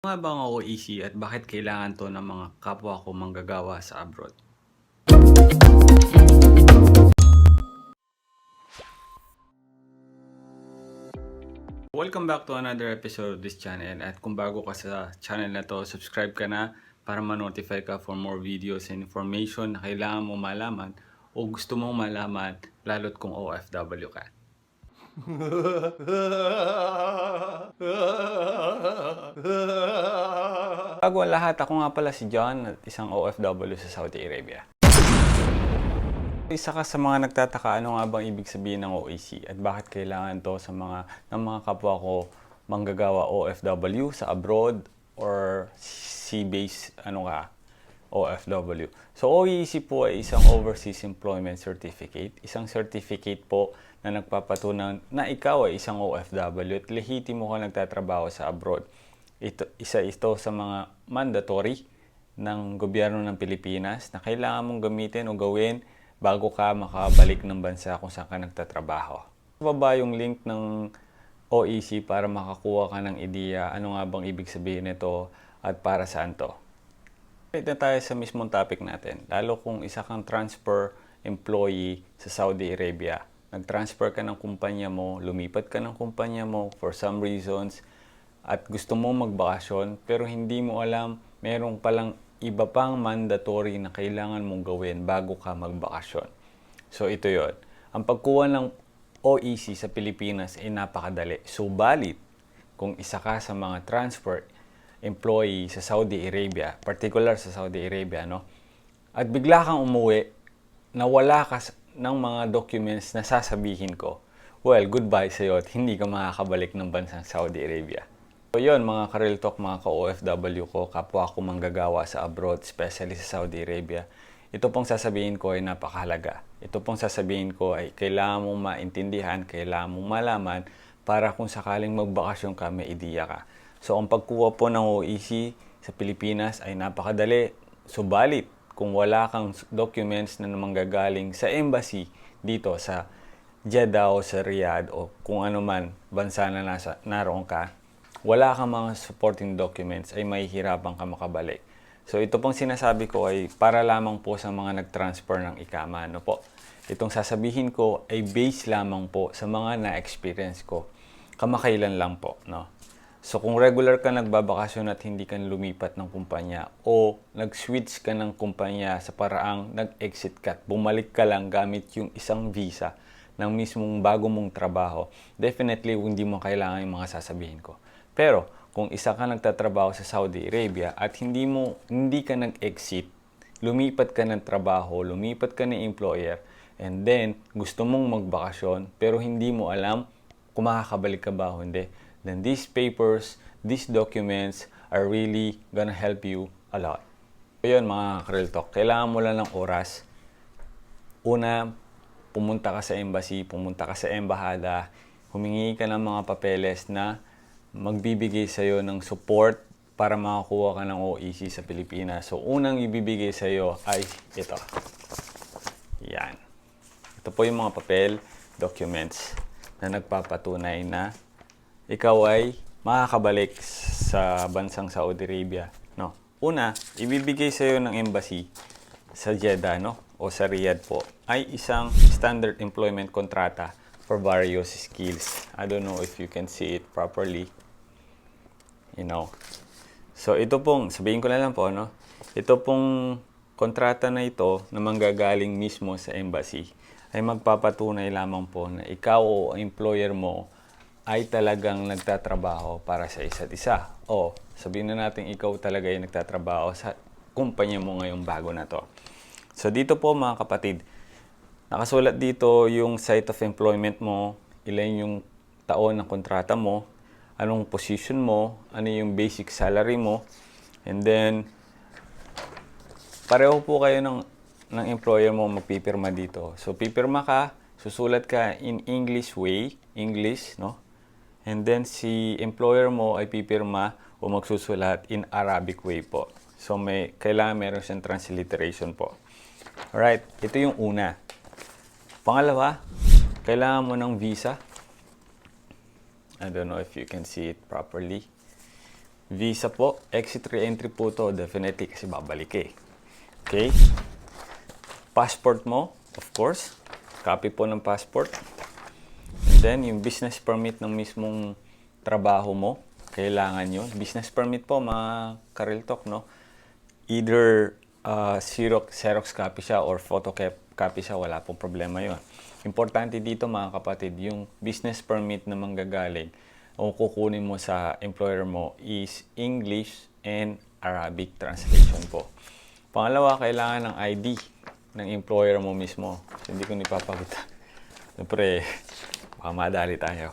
Ano nga ba ang OEC at bakit kailangan 'to ng mga kapwa ko manggagawa sa abroad? Welcome back to another episode of this channel, at kung bago ka sa channel na 'to, subscribe ka na para ma-notify ka for more videos and information na kailangan mo malaman o gusto mong malaman lalo't kung OFW ka. Bago ang lahat, ako nga pala si John at isang OFW sa Saudi Arabia. Isa ka sa mga nagtataka ano nga bang ibig sabihin ng OEC at bakit kailangan to sa ng mga kapwa ko manggagawa OFW sa abroad or sea-based OFW. So OEC po ay isang Overseas Employment Certificate, isang certificate po na nagpapatunay na ikaw ay isang OFW at lehitimo ka nagtatrabaho sa abroad. Isa ito sa mga mandatory ng gobyerno ng Pilipinas na kailangan mong gamitin o gawin bago ka makabalik ng bansa kung saan ka nagtatrabaho. Baba yung link ng OEC para makakuha ka ng ideya ano nga bang ibig sabihin nito at para saan to. Balik na tayo sa mismong topic natin, lalo kung isa kang transfer employee sa Saudi Arabia. Nag-transfer ka ng kumpanya mo, lumipat ka ng kumpanya mo for some reasons at gusto mo magbakasyon pero hindi mo alam merong palang iba pang mandatory na kailangan mong gawin bago ka magbakasyon. So ito yon. Ang pagkuha ng OEC sa Pilipinas ay napakadali. Subalit, kung isa ka sa mga transfer employee sa Saudi Arabia, particular sa Saudi Arabia, no? At bigla kang umuwi na wala ka ng mga documents na sasabihin ko, well, goodbye sa'yo at hindi ka makakabalik ng bansang Saudi Arabia. So yun mga ka-real talk, mga ka-OFW ko, kapwa ko manggagawa sa abroad, especially sa Saudi Arabia. Ito pong sasabihin ko ay napakahalaga. Ito pong sasabihin ko ay kailangan mong maintindihan, kailangan mong malaman para kung sakaling magbakasyon ka, may ideya ka. So ang pagkuha po ng OEC sa Pilipinas ay napakadali. Subalit, kung wala kang documents na manggagaling sa embassy dito sa Jeddah o sa Riyadh o kung ano man bansa na naroon ka, wala kang mga supporting documents, ay mahihirapan ka makabalik. So ito pong sinasabi ko ay para lamang po sa mga nag-transfer ng ikama. Ano po? Itong sasabihin ko ay based lamang po sa mga na-experience ko. Kamakailan lang po. No? So kung regular ka nagbabakasyon at hindi ka lumipat ng kumpanya o nag-switch ka ng kumpanya sa paraang nag-exit ka at bumalik ka lang gamit yung isang visa ng mismong bago mong trabaho, definitely hindi mo kailangan yung mga sasabihin ko. Pero kung isa ka nagtatrabaho sa Saudi Arabia at hindi ka nag-exit, lumipat ka ng trabaho, lumipat ka ng employer, and then gusto mong magbakasyon pero hindi mo alam kung makakabalik ka ba o hindi, then these papers, these documents are really gonna help you a lot. So yun mga ka-real talk, kailangan mo lang ng oras. Una, pumunta ka sa embassy, pumunta ka sa embahada, humingi ka ng mga papeles na magbibigay sa'yo ng support para makakuha ka ng OEC sa Pilipinas. So, unang ibibigay sa'yo ay ito. Yan. Ito po yung mga papel, documents na nagpapatunay na ikaw ay makakabalik sa bansang Saudi Arabia. No? Una, ibibigay sa'yo ng embassy sa Jeddah, no? O sa Riyadh po, ay isang standard employment kontrata for various skills. I don't know if you can see it properly. So ito pong, sabihin ko na lang po, no? Ito pong kontrata na ito na manggagaling mismo sa embassy ay magpapatunay lamang po na ikaw o employer mo ay talagang nagtatrabaho para sa isa't isa. O sabihin na natin ikaw talaga ay nagtatrabaho sa kumpanya mo ngayong bago na to. So dito po mga kapatid, nakasulat dito yung site of employment mo, ilan yung taon ng kontrata mo, anong position mo, ano yung basic salary mo, and then pareho po kayo ng employer mo magpipirma dito. So pipirma ka, susulat ka in English way, English, no? And then si employer mo ay pipirma o magsusulat in Arabic way po. So kailangan meron siyang transliteration po. Alright, ito yung una. Pangalawa, kailangan mo ng visa. I don't know if you can see it properly. Visa po, exit re-entry po to, definitely kasi babalik eh. Okay? Passport mo, of course. Copy po ng passport. And then, yung business permit ng mismong trabaho mo, kailangan yun. Business permit po, mga ka-real talk, no? Either Xerox copy siya or photocopy siya, wala pong problema yun. Importante dito mga kapatid, yung business permit na manggagaling o kukunin mo sa employer mo is English and Arabic translation po. Pangalawa, kailangan ng ID ng employer mo mismo. So, hindi ko nipapakita. Siyempre, baka madali tayo.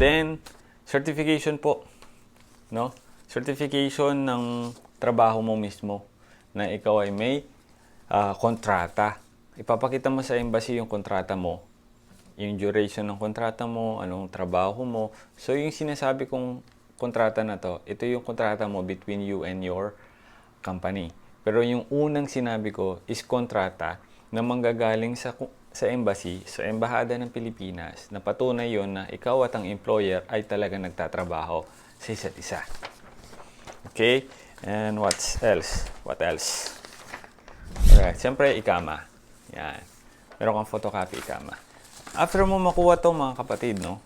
Then, certification po. No? Certification ng trabaho mo mismo na ikaw ay may kontrata. Ipapakita mo sa embassy yung kontrata mo. Yung duration ng kontrata mo, anong trabaho mo. So, yung sinasabi kong kontrata na to, ito yung kontrata mo between you and your company. Pero yung unang sinabi ko is kontrata na manggagaling sa embassy, sa embahada ng Pilipinas, na patunay yon na ikaw at ang employer ay talaga nagtatrabaho sa isa't isa. Okay? And what else? What else? Alright, siyempre, ikama. Yan. Meron kang photocopy, ikama. After mo makuha to mga kapatid, no?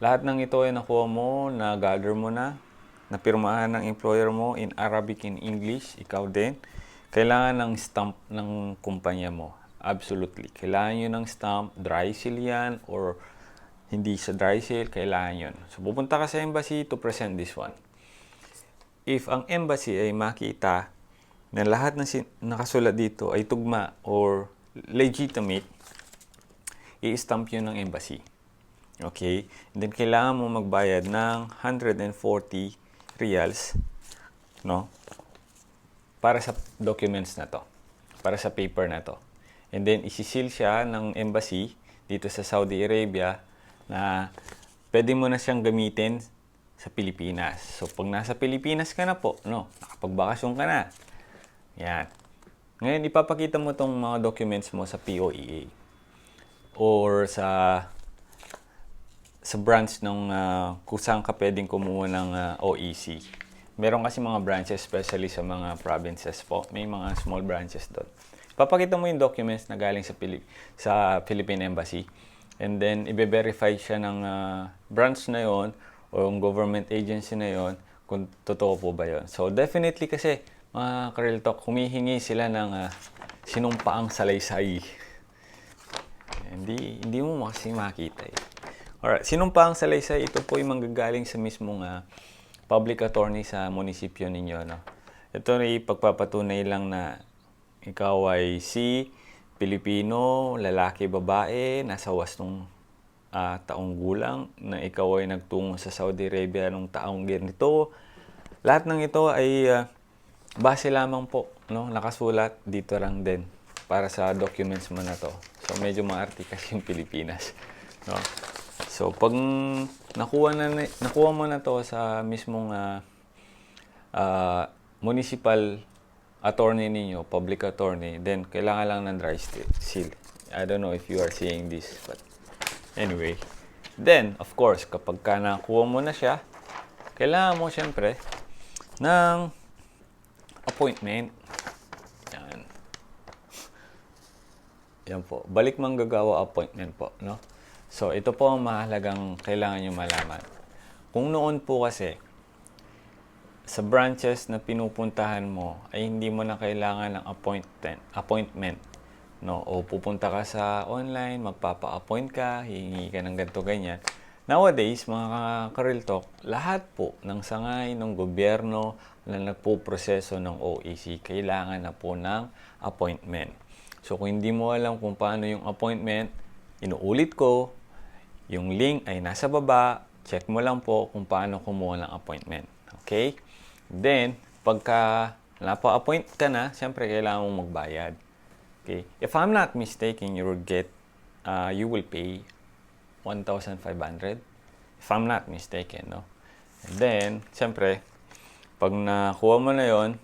Lahat ng ito ay nakuha mo, na-gather mo na pirmahan ng employer mo in Arabic and English, ikaw din. Kailangan ng stamp ng kumpanya mo. Absolutely. Kailangan yun ng stamp, dry seal yan, or hindi sa dry seal, kailangan yun. So, pupunta ka sa embassy to present this one. If ang embassy ay makita na lahat ng nakasulat dito ay tugma or legitimate, i-stamp yun ng embassy. Okay? And then, kailangan mo magbayad ng 140 reals, no? Para sa documents na to. Para sa paper na to. And then, isisil siya ng embassy dito sa Saudi Arabia na pwede mo na siyang gamitin sa Pilipinas. So, pag nasa Pilipinas ka na po, no? Nakapagbakasyon ka na. Yan. Ngayon, ipapakita mo tong mga documents mo sa POEA or sa branch ng kung saan ka pwedeng kumuha ng OEC. Meron kasi mga branches, especially sa mga provinces po. May mga small branches doon. Ipapakita mo yung documents na galing sa Philippine Embassy. And then, i-verify siya ng branch na yon o yung government agency na yon kung totoo po ba yon. So, definitely kasi, mga ka-real talk, humihingi sila ng sinumpaang salaysay. Hindi mo kasi makita eh. Alright, sinumpaang salaysay, ito po yung manggagaling sa mismong public attorney sa munisipyo ninyo. No? Ito ay pagpapatunay lang na ikaw ay Pilipino, lalaki, babae, nasa wastong taong gulang, na ikaw ay nagtungo sa Saudi Arabia nung taong ganito. Lahat ng ito ay base lamang po, no? Nakasulat dito lang din para sa documents mo na to. So, medyo maarte kasi yung Pilipinas. No? So, pag nakuha mo na to sa mismong municipal attorney ninyo, public attorney, then kailangan lang ng dry seal. I don't know if you are seeing this, but anyway. Then, of course, kapag nakuha mo na siya, kailangan mo siyempre ng appointment. Yan. Yan po. Balik manggagawa appointment po, no? So, ito po ang mahalagang kailangan nyo malaman. Kung noon po kasi, sa branches na pinupuntahan mo, ay hindi mo na kailangan ng appointment. No? O pupunta ka sa online, magpapa-appoint ka, hihingi ka ng ganito, ganyan. Nowadays, mga ka-real talk, lahat po ng sangay ng gobyerno na nagpo-proseso ng OEC, kailangan na po ng appointment. So, kung hindi mo alam kung paano yung appointment, inuulit ko, yung link ay nasa baba, check mo lang po kung paano kumuha ng appointment. Okay? Then, pagka napa-appoint ka na, siyempre kailangan mong magbayad. Okay? If I'm not mistaken, you will pay 1,500. If I'm not mistaken, no? And then, siyempre, pag nakuha mo na yon,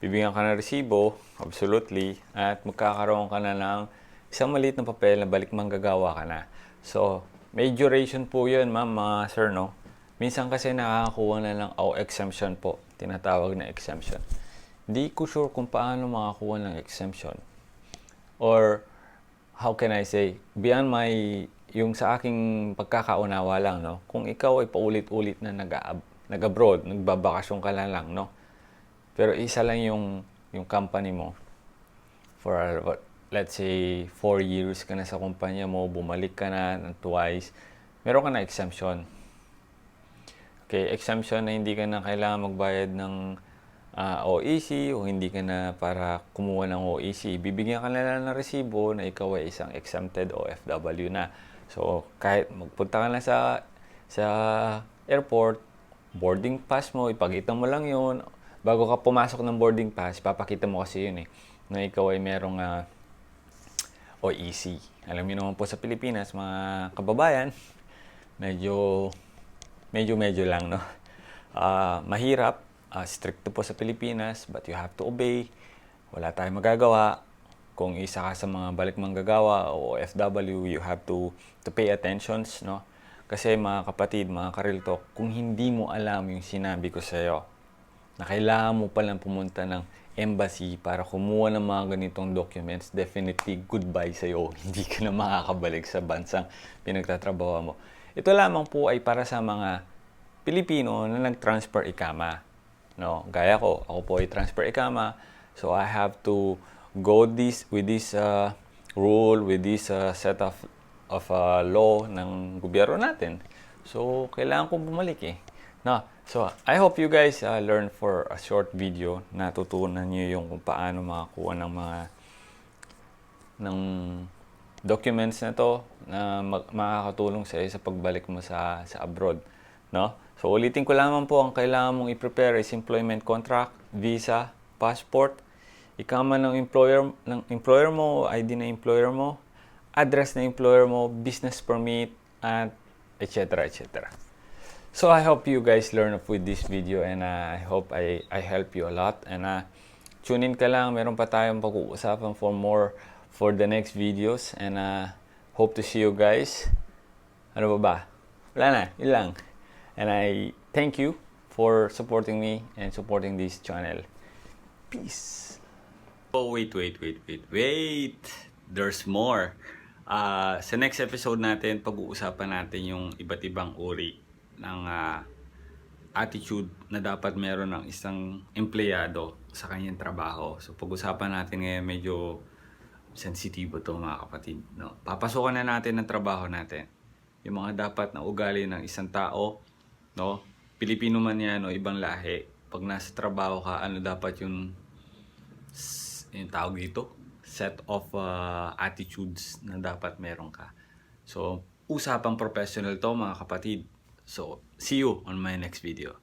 bibigyan ka ng resibo, absolutely, at magkakaroon ka na ng isang maliit na papel na balik manggagawa ka na. So, may duration po yun, ma'am, mga sir, no? Minsan kasi nakakakuha na ng exemption po, tinatawag na exemption. Hindi ko sure kung paano makakuha ng exemption. Or, how can I say, beyond my, yung sa aking pagkakaunawa lang, no? Kung ikaw ay paulit-ulit na nag-abroad, nagbabakasyon ka lang, no? Pero isa lang yung company mo. For, let's say, 4 years ka na sa kumpanya mo, bumalik ka na ng twice, meron ka na exemption. Okay, exemption na hindi ka na kailangan magbayad ng OEC o hindi ka na para kumuha ng OEC. Bibigyan ka na lang ng resibo na ikaw ay isang exempted OFW na. So, kahit magpunta ka na sa airport, boarding pass mo, ipakita mo lang yun. Bago ka pumasok ng boarding pass, papakita mo kasi yun na ikaw ay merong OEC. Alam niyo naman po sa Pilipinas, mga kababayan, medyo lang, no? Mahirap, stricto po sa Pilipinas, but you have to obey. Wala tayong magagawa. Kung isa ka sa mga balik manggagawa o OFW, you have to pay attentions, no? Kasi mga kapatid, mga ka-real talk, kung hindi mo alam yung sinabi ko sa'yo, na kailangan mo palang pumunta ng embassy para kumuha ng mga ganitong documents, definitely goodbye sa'yo. Hindi ka na makakabalik sa bansang pinagtatrabaho mo. Ito lamang po ay para sa mga Pilipino na nag-transfer ikama. No, gaya ko, ako po ay transfer ikama. So I have to go with this rule, with this set of law ng gobyerno natin. So kailangan kong bumalik eh. No, so I hope you guys learn for a short video, natutunan niyo yung kung paano makakuha ng documents na to na makakatulong sa iyo sa pagbalik mo sa abroad, no? So ulitin ko lamang po, ang kailangan mong i-prepare is employment contract, visa, passport, ikama ng employer mo, ID na employer mo, address na employer mo, business permit, at etc. etc. So I hope you guys learn with this video, and I hope I help you a lot, and tune in ka lang, meron pa tayong pag-uusapan for the next videos, and hope to see you guys. Ano ba? Wala na, yun lang. And I thank you for supporting me and supporting this channel. Peace. Oh, wait. There's more. Sa next episode natin, pag-uusapan natin yung iba't ibang uri ng attitude na dapat meron ng isang empleyado sa kanyang trabaho. So pag-usapan natin ngayon, medyo sensitibo to mga kapatid, no? Papasukan na natin ang trabaho natin. Yung mga dapat na ugali ng isang tao, no? Pilipino man yan o ibang lahi. Pag nasa trabaho ka, ano dapat yung tawag dito? Set of attitudes na dapat meron ka. So, usapang professional to mga kapatid. So, see you on my next video.